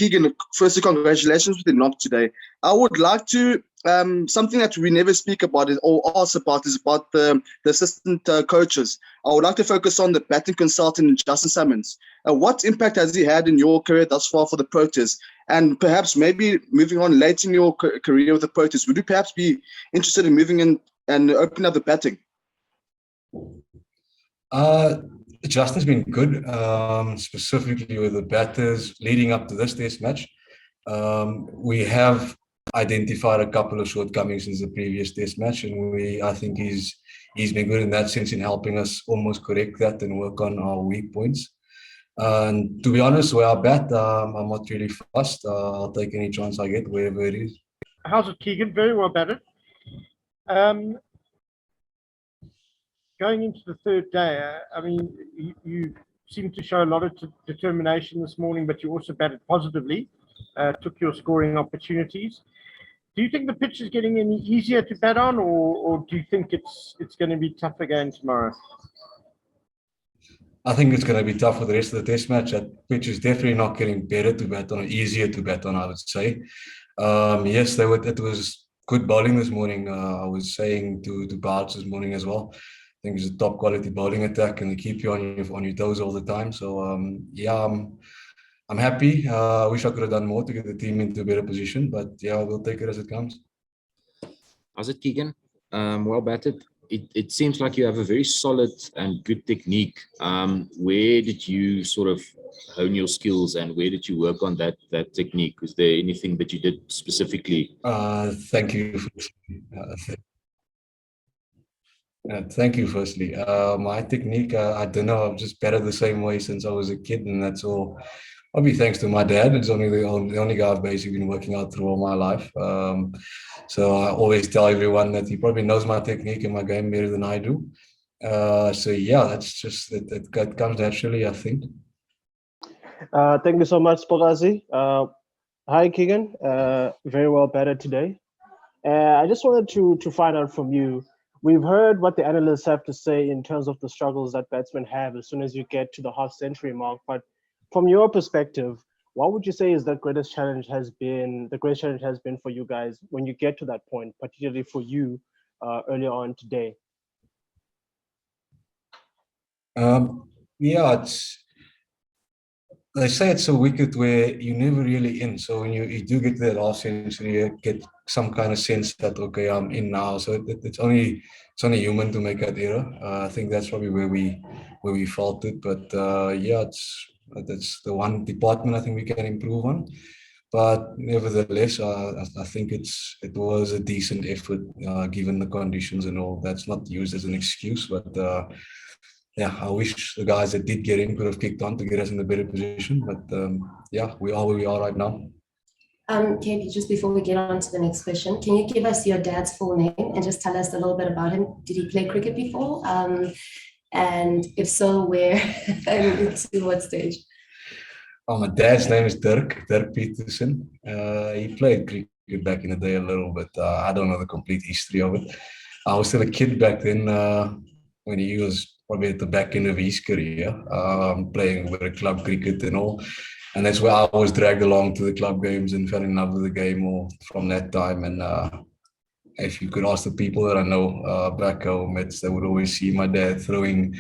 Keegan, firstly, congratulations with the knock today. I would like to, something that we never speak about or ask about is about the assistant coaches. I would like to focus on the batting consultant, Justin Summons. What impact has he had in your career thus far for the Proteas? And perhaps maybe moving on late in your career with the Proteas, would you perhaps be interested in moving in and opening up the batting? Justin's been good, specifically with the batters leading up to this test match. We have identified a couple of shortcomings since the previous test match, and I think he's been good in that sense in helping us almost correct that and work on our weak points. And to be honest, where I bat, I'm not really fussed. I'll take any chance I get, wherever it is. How's it, Keegan? Very well batted. Going into the third day, I mean, you seem to show a lot of determination this morning, but you also batted positively, took your scoring opportunities. Do you think the pitch is getting any easier to bat on, or do you think it's going to be tough again tomorrow? I think it's going to be tough for the rest of the test match. That pitch is definitely not getting better to bat on, or easier to bat on, I would say. Yes, it was good bowling this morning. I was saying to Barts this morning as well. I think it's a top quality bowling attack, and they keep you on your toes all the time. So yeah, I'm happy. I wish I could have done more to get the team into a better position, but yeah, we'll take it as it comes. How's it, Keegan? Well batted. It seems like you have a very solid and good technique. Where did you sort of hone your skills, and where did you work on that technique? Was there anything that you did specifically? Thank you. Thank you, firstly. My technique, I don't know, I've just batted the same way since I was a kid, and that's all. Probably thanks to my dad. It's only the only guy I've basically been working out through all my life. So I always tell everyone that he probably knows my technique and my game better than I do. So yeah, that's just it comes naturally, I think. Thank you so much, Spogazi. Hi, Keegan. Very well batted today. I just wanted to find out from you. We've heard what the analysts have to say in terms of the struggles that batsmen have as soon as you get to the half-century mark. But from your perspective, what would you say is the greatest challenge has been for you guys when you get to that point, particularly for you earlier on today? Yeah, they say it's a wicket where you never really in. So when you do get to that half century, you get some kind of sense that, okay, I'm in now. So it's only human to make that error. I think that's probably where we faltered. But yeah, that's the one department I think we can improve on. But nevertheless, I think it was a decent effort given the conditions and all. That's not used as an excuse, but yeah, I wish the guys that did get in could have kicked on to get us in a better position. But yeah, we are where we are right now. KP, just before we get on to the next question, can you give us your dad's full name and just tell us a little bit about him? Did he play cricket before? And if so, where and to what stage? Oh, my dad's name is Dirk Petersen. He played cricket back in the day a little bit. I don't know the complete history of it. I was still a kid back then when he was probably at the back end of his career, playing with a club cricket and all. And that's where I was dragged along to the club games and fell in love with the game all from that time. And if you could ask the people that I know back home, they would always see my dad throwing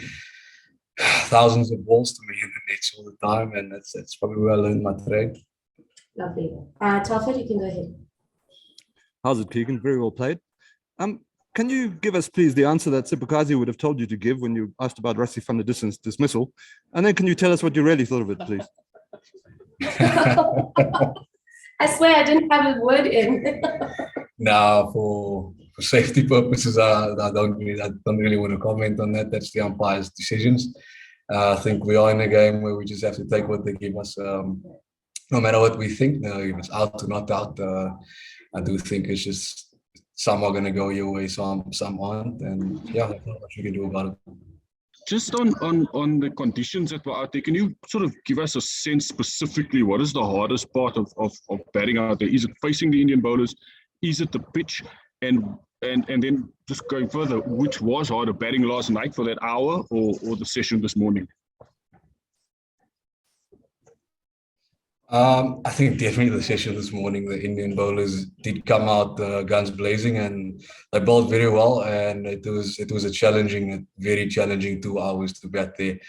thousands of balls to me in the nets all the time. And that's probably where I learned my trade. Lovely. Telford, you can go ahead. How's it, Keegan? Very well played. Can you give us, please, the answer that Sibukazi would have told you to give when you asked about Rassie van der Dissen's dismissal? And then can you tell us what you really thought of it, please? I swear I didn't have a word in. Now, for safety purposes, I don't really want to comment on that. That's the umpire's decisions. I think we are in a game where we just have to take what they give us, no matter what we think. If it's out or not out, I do think it's just some are going to go your way, some aren't, and yeah, that's not what you can do about it. Just on the conditions that were out there, can you sort of give us a sense specifically what is the hardest part of batting out there? Is it facing the Indian bowlers? Is it the pitch? And then just going further, which was harder, batting last night for that hour or the session this morning? I think definitely the session this morning, the Indian bowlers did come out guns blazing, and they bowled very well. And it was a very challenging 2 hours to bat there.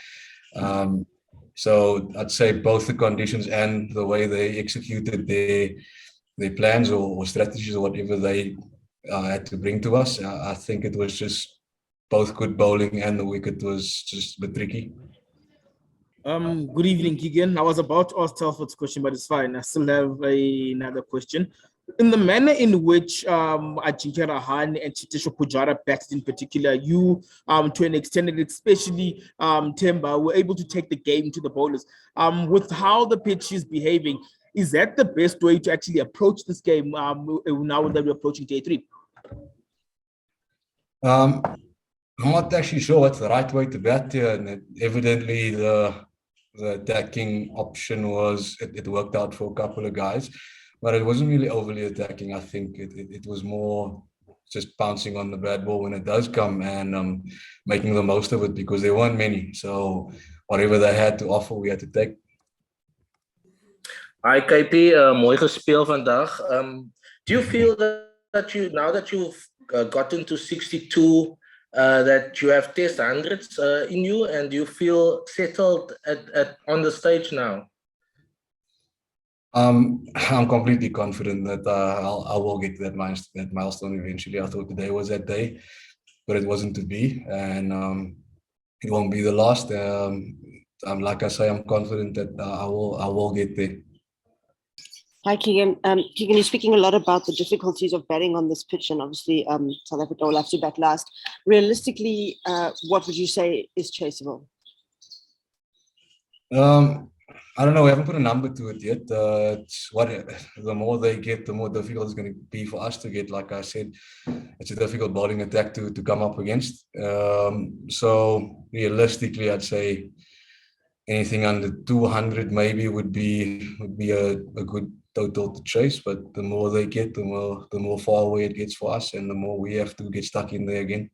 So I'd say both the conditions and the way they executed their plans or strategies or whatever they had to bring to us. I think it was just both good bowling, and the wicket was just a bit tricky. Good evening, Keegan. I was about to ask Telford's question, but it's fine. I still have another question. In the manner in which Ajinkya Rahane and Chiteshwar Pujara batted in particular, you, to an extent, and especially Temba, were able to take the game to the bowlers. With how the pitch is behaving, is that the best way to actually approach this game now that we're approaching day 3? I'm not actually sure what's the right way to bat here, and evidently the attacking option was it worked out for a couple of guys, but it wasn't really overly attacking. I think it was more just pouncing on the bad ball when it does come, and making the most of it, because there weren't many. So whatever they had to offer, we had to take. Hi KP, mooi gespeel vandaag. Do you feel that you, now that you've gotten to 62, that you have test hundreds in you, and do you feel settled on the stage now? I'm completely confident that I will get that milestone eventually. I thought today was that day, but it wasn't to be, and it won't be the last. Like I say, I'm confident that I will get there. Hi, Keegan. Keegan, you're speaking a lot about the difficulties of batting on this pitch, and obviously South Africa will have to bat last. Realistically, what would you say is chaseable? I don't know. We haven't put a number to it yet. The more they get, the more difficult it's going to be for us to get. Like I said, it's a difficult bowling attack to come up against. So realistically, I'd say anything under 200 maybe would be a good total to chase. But the more they get, the more far away it gets for us, and the more we have to get stuck in there again.